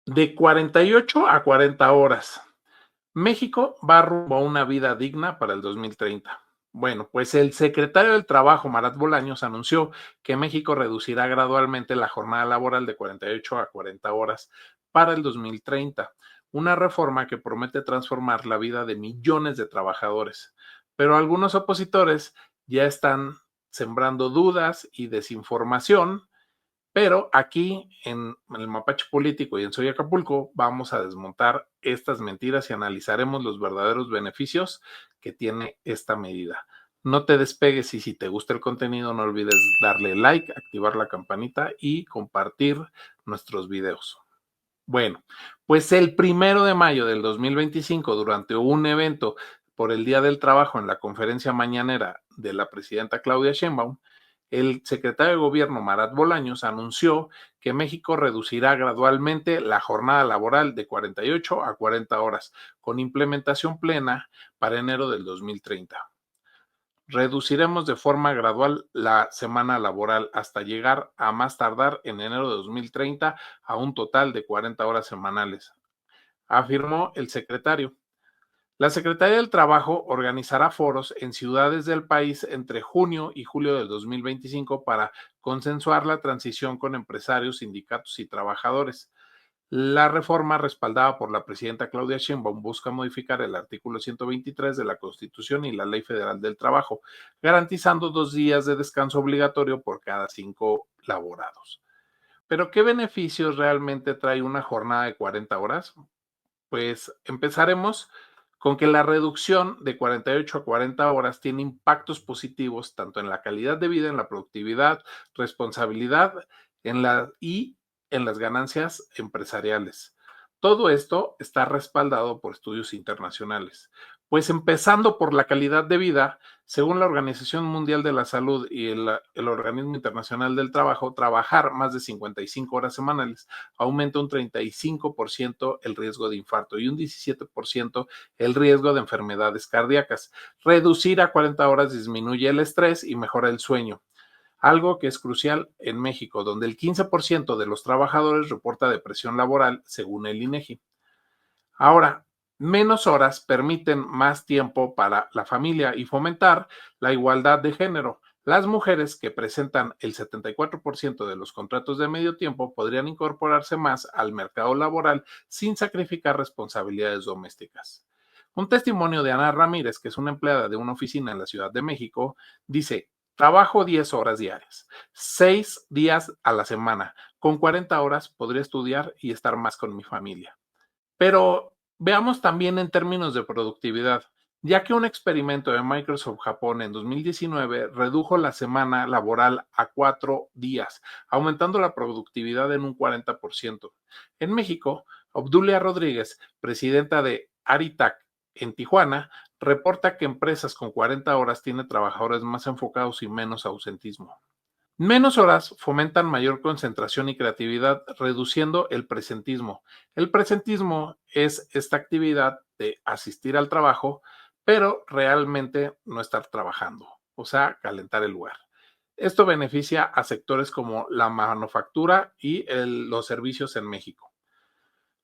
De 48 a 40 horas. México va rumbo a una vida digna para el 2030. Bueno, pues el secretario del Trabajo, Marat Bolaños, anunció que México reducirá gradualmente la jornada laboral de 48 a 40 horas para el 2030, una reforma que promete transformar la vida de millones de trabajadores. Pero algunos opositores ya están sembrando dudas y desinformación, pero aquí en el Mapache Político y en Soy Acapulco vamos a desmontar estas mentiras y analizaremos los verdaderos beneficios que tiene esta medida. No te despegues y si te gusta el contenido no olvides darle like, activar la campanita y compartir nuestros videos. Bueno, pues el 1 de mayo del 2025, durante un evento por el Día del Trabajo en la conferencia mañanera de la presidenta Claudia Sheinbaum, el secretario de Gobierno Marat Bolaños anunció que México reducirá gradualmente la jornada laboral de 48 a 40 horas, con implementación plena para enero del 2030. Reduciremos de forma gradual la semana laboral hasta llegar a más tardar en enero de 2030 a un total de 40 horas semanales, afirmó el secretario. La Secretaría del Trabajo organizará foros en ciudades del país entre junio y julio del 2025 para consensuar la transición con empresarios, sindicatos y trabajadores. La reforma, respaldada por la presidenta Claudia Sheinbaum, busca modificar el artículo 123 de la Constitución y la Ley Federal del Trabajo, garantizando 2 días de descanso obligatorio por cada 5 laborados. Pero, ¿qué beneficios realmente trae una jornada de 40 horas? Pues empezaremos con que la reducción de 48 a 40 horas tiene impactos positivos tanto en la calidad de vida, en la productividad, responsabilidad y en las ganancias empresariales. Todo esto está respaldado por estudios internacionales. Pues empezando por la calidad de vida, según la Organización Mundial de la Salud y el Organismo Internacional del Trabajo, trabajar más de 55 horas semanales aumenta un 35% el riesgo de infarto y un 17% el riesgo de enfermedades cardíacas. Reducir a 40 horas disminuye el estrés y mejora el sueño, algo que es crucial en México, donde el 15% de los trabajadores reporta depresión laboral, según el INEGI. Ahora, menos horas permiten más tiempo para la familia y fomentar la igualdad de género. Las mujeres, que presentan el 74% de los contratos de medio tiempo, podrían incorporarse más al mercado laboral sin sacrificar responsabilidades domésticas. Un testimonio de Ana Ramírez, que es una empleada de una oficina en la Ciudad de México, dice: trabajo 10 horas diarias, 6 días a la semana. Con 40 horas podría estudiar y estar más con mi familia. Pero veamos también en términos de productividad, ya que un experimento de Microsoft Japón en 2019 redujo la semana laboral a 4 días, aumentando la productividad en un 40%. En México, Obdulia Rodríguez, presidenta de Aritac en Tijuana, reporta que empresas con 40 horas tienen trabajadores más enfocados y menos ausentismo. Menos horas fomentan mayor concentración y creatividad, reduciendo el presentismo. El presentismo es esta actividad de asistir al trabajo, pero realmente no estar trabajando, o sea, calentar el lugar. Esto beneficia a sectores como la manufactura y los servicios en México.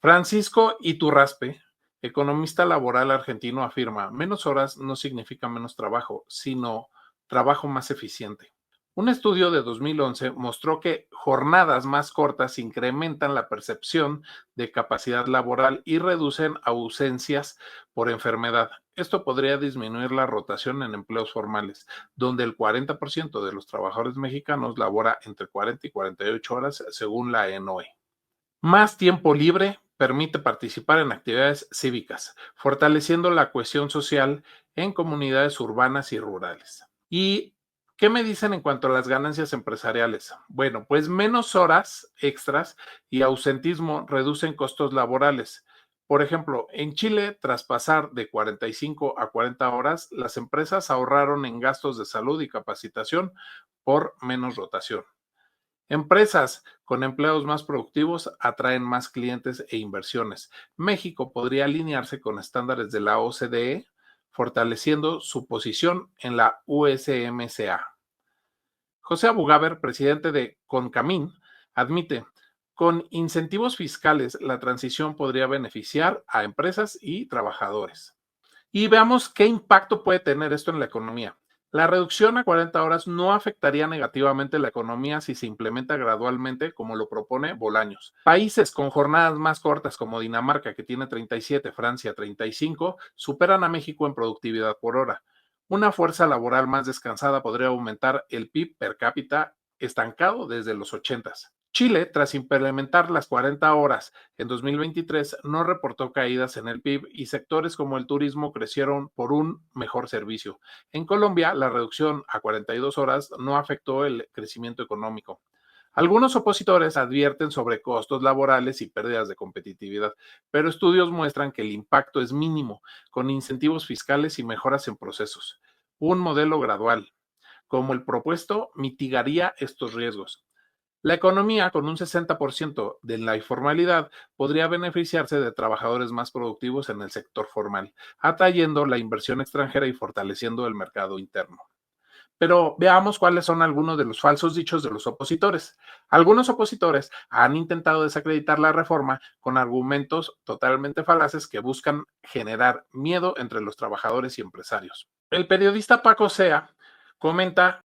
Francisco Iturraspe, economista laboral argentino, afirma: menos horas no significa menos trabajo, sino trabajo más eficiente. Un estudio de 2011 mostró que jornadas más cortas incrementan la percepción de capacidad laboral y reducen ausencias por enfermedad. Esto podría disminuir la rotación en empleos formales, donde el 40% de los trabajadores mexicanos labora entre 40 y 48 horas, según la ENOE. Más tiempo libre permite participar en actividades cívicas, fortaleciendo la cohesión social en comunidades urbanas y rurales. ¿Y qué me dicen en cuanto a las ganancias empresariales? Bueno, pues menos horas extras y ausentismo reducen costos laborales. Por ejemplo, en Chile, tras pasar de 45 a 40 horas, las empresas ahorraron en gastos de salud y capacitación por menos rotación. Empresas con empleados más productivos atraen más clientes e inversiones. México podría alinearse con estándares de la OCDE, fortaleciendo su posición en la USMCA. José Abugaber, presidente de Concamín, admite: Con incentivos fiscales, la transición podría beneficiar a empresas y trabajadores. Y veamos qué impacto puede tener esto en la economía. La reducción a 40 horas no afectaría negativamente la economía si se implementa gradualmente, como lo propone Bolaños. Países con jornadas más cortas como Dinamarca, que tiene 37, Francia 35, superan a México en productividad por hora. Una fuerza laboral más descansada podría aumentar el PIB per cápita estancado desde los 80. Chile, tras implementar las 40 horas en 2023, no reportó caídas en el PIB y sectores como el turismo crecieron por un mejor servicio. En Colombia, la reducción a 42 horas no afectó el crecimiento económico. Algunos opositores advierten sobre costos laborales y pérdidas de competitividad, pero estudios muestran que el impacto es mínimo, con incentivos fiscales y mejoras en procesos. Un modelo gradual, como el propuesto, mitigaría estos riesgos. La economía, con un 60% de la informalidad, podría beneficiarse de trabajadores más productivos en el sector formal, atrayendo la inversión extranjera y fortaleciendo el mercado interno. Pero veamos cuáles son algunos de los falsos dichos de los opositores. Algunos opositores han intentado desacreditar la reforma con argumentos totalmente falaces que buscan generar miedo entre los trabajadores y empresarios. El periodista Paco Sea comenta.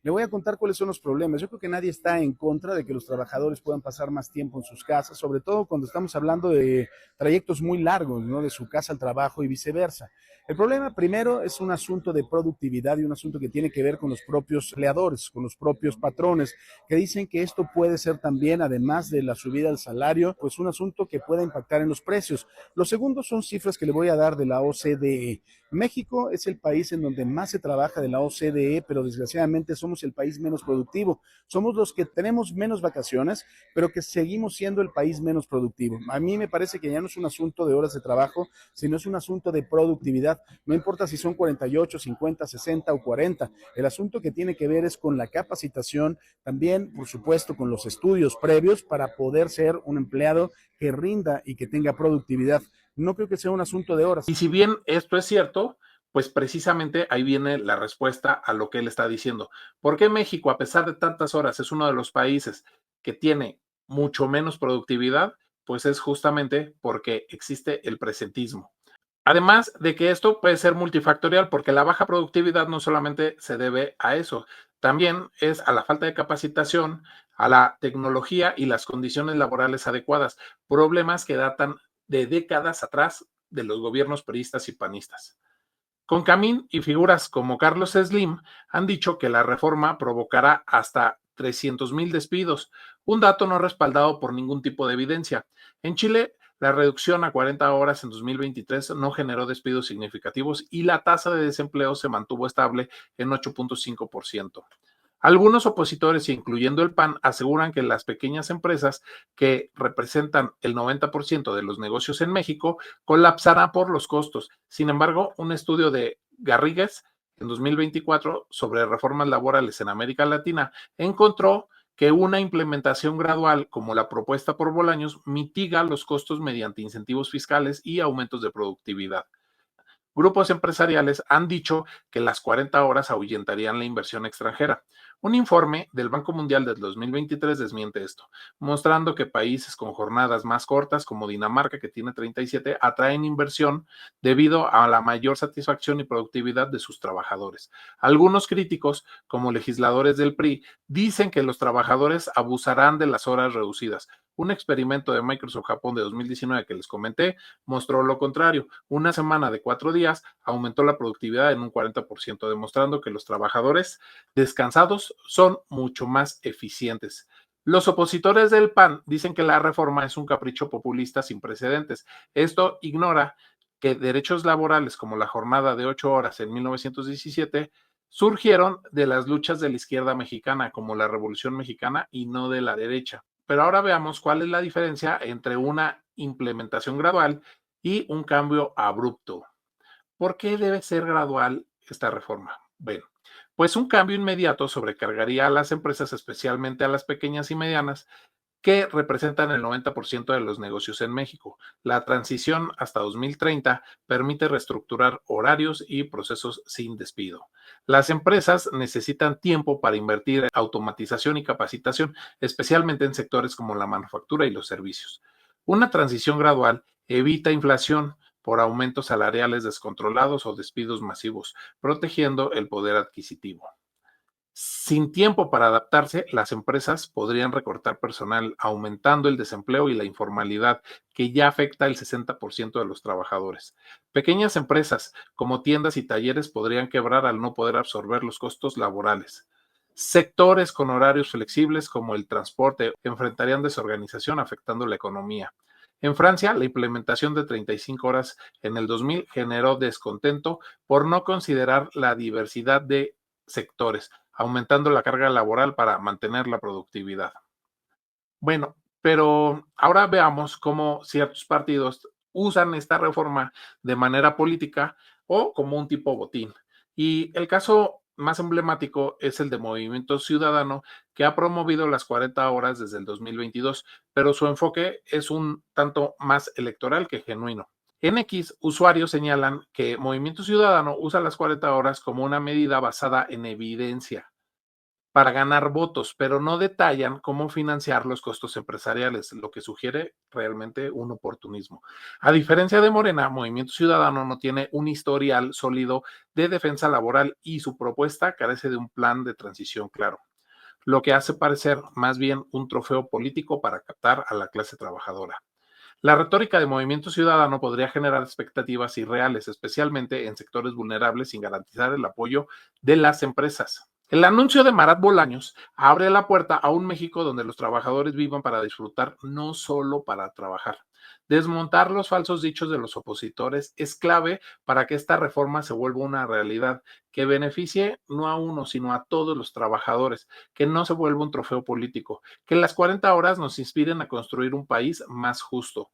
Le voy a contar cuáles son los problemas. Yo creo que nadie está en contra de que los trabajadores puedan pasar más tiempo en sus casas, sobre todo cuando estamos hablando de trayectos muy largos, ¿no? De su casa al trabajo y viceversa. El problema primero es un asunto de productividad y un asunto que tiene que ver con los propios empleadores, con los propios patrones, que dicen que esto puede ser también, además de la subida del salario, pues un asunto que pueda impactar en los precios. Lo segundo son cifras que le voy a dar de la OCDE. México es el país en donde más se trabaja de la OCDE, pero desgraciadamente somos el país menos productivo. Somos los que tenemos menos vacaciones, pero que seguimos siendo el país menos productivo. A mí me parece que ya no es un asunto de horas de trabajo, sino es un asunto de productividad. No importa si son 48, 50, 60 o 40. El asunto que tiene que ver es con la capacitación, también, por supuesto, con los estudios previos para poder ser un empleado que rinda y que tenga productividad. No creo que sea un asunto de horas. Y si bien esto es cierto, pues precisamente ahí viene la respuesta a lo que él está diciendo. ¿Por qué México, a pesar de tantas horas, es uno de los países que tiene mucho menos productividad? Pues es justamente porque existe el presentismo. Además de que esto puede ser multifactorial, porque la baja productividad no solamente se debe a eso, también es a la falta de capacitación, a la tecnología y las condiciones laborales adecuadas, problemas que datan de décadas atrás de los gobiernos priistas y panistas. Concamín y figuras como Carlos Slim han dicho que la reforma provocará hasta 300,000 despidos, un dato no respaldado por ningún tipo de evidencia. En Chile, la reducción a 40 horas en 2023 no generó despidos significativos y la tasa de desempleo se mantuvo estable en 8.5%. Algunos opositores, incluyendo el PAN, aseguran que las pequeñas empresas, que representan el 90% de los negocios en México, colapsarán por los costos. Sin embargo, un estudio de Garrigues en 2024 sobre reformas laborales en América Latina encontró que una implementación gradual, como la propuesta por Bolaños, mitiga los costos mediante incentivos fiscales y aumentos de productividad. Grupos empresariales han dicho que las 40 horas ahuyentarían la inversión extranjera. Un informe del Banco Mundial del 2023 desmiente esto, mostrando que países con jornadas más cortas, como Dinamarca, que tiene 37, atraen inversión debido a la mayor satisfacción y productividad de sus trabajadores. Algunos críticos, como legisladores del PRI, dicen que los trabajadores abusarán de las horas reducidas. Un experimento de Microsoft Japón de 2019 que les comenté mostró lo contrario. Una semana de 4 días aumentó la productividad en un 40%, demostrando que los trabajadores descansados son mucho más eficientes. Los opositores del PAN dicen que la reforma es un capricho populista sin precedentes. Esto ignora que derechos laborales como la jornada de 8 horas en 1917 surgieron de las luchas de la izquierda mexicana, como la Revolución Mexicana, y no de la derecha. Pero ahora veamos cuál es la diferencia entre una implementación gradual y un cambio abrupto. ¿Por qué debe ser gradual esta reforma? Bueno, pues un cambio inmediato sobrecargaría a las empresas, especialmente a las pequeñas y medianas, que representan el 90% de los negocios en México. La transición hasta 2030 permite reestructurar horarios y procesos sin despido. Las empresas necesitan tiempo para invertir en automatización y capacitación, especialmente en sectores como la manufactura y los servicios. Una transición gradual evita inflación por aumentos salariales descontrolados o despidos masivos, protegiendo el poder adquisitivo. Sin tiempo para adaptarse, las empresas podrían recortar personal, aumentando el desempleo y la informalidad, que ya afecta el 60% de los trabajadores. Pequeñas empresas, como tiendas y talleres, podrían quebrar al no poder absorber los costos laborales. Sectores con horarios flexibles, como el transporte, enfrentarían desorganización afectando la economía. En Francia, la implementación de 35 horas en el 2000 generó descontento por no considerar la diversidad de sectores, aumentando la carga laboral para mantener la productividad. Bueno, pero ahora veamos cómo ciertos partidos usan esta reforma de manera política o como un tipo botín. Y el caso más emblemático es el de Movimiento Ciudadano, que ha promovido las 40 horas desde el 2022, pero su enfoque es un tanto más electoral que genuino. En X, usuarios señalan que Movimiento Ciudadano usa las 40 horas como una medida basada en evidencia para ganar votos, pero no detallan cómo financiar los costos empresariales, lo que sugiere realmente un oportunismo. A diferencia de Morena, Movimiento Ciudadano no tiene un historial sólido de defensa laboral y su propuesta carece de un plan de transición claro, lo que hace parecer más bien un trofeo político para captar a la clase trabajadora. La retórica de Movimiento Ciudadano podría generar expectativas irreales, especialmente en sectores vulnerables, sin garantizar el apoyo de las empresas. El anuncio de Marat Bolaños abre la puerta a un México donde los trabajadores vivan para disfrutar, no solo para trabajar. Desmontar los falsos dichos de los opositores es clave para que esta reforma se vuelva una realidad que beneficie no a uno, sino a todos los trabajadores, que no se vuelva un trofeo político, que las 40 horas nos inspiren a construir un país más justo.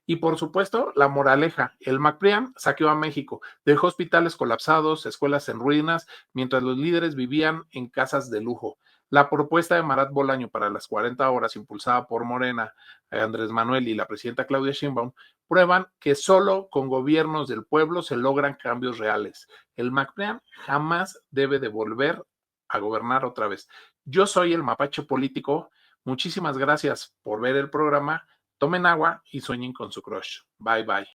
Y por supuesto, la moraleja, el MacPrian saqueó a México, dejó hospitales colapsados, escuelas en ruinas, mientras los líderes vivían en casas de lujo. La propuesta de Marat Bolaño para las 40 horas, impulsada por Morena, Andrés Manuel y la presidenta Claudia Sheinbaum, prueban que solo con gobiernos del pueblo se logran cambios reales. El MacPrian jamás debe de volver a gobernar otra vez. Yo soy el mapache político. Muchísimas gracias por ver el programa. Tomen agua y sueñen con su crush. Bye bye.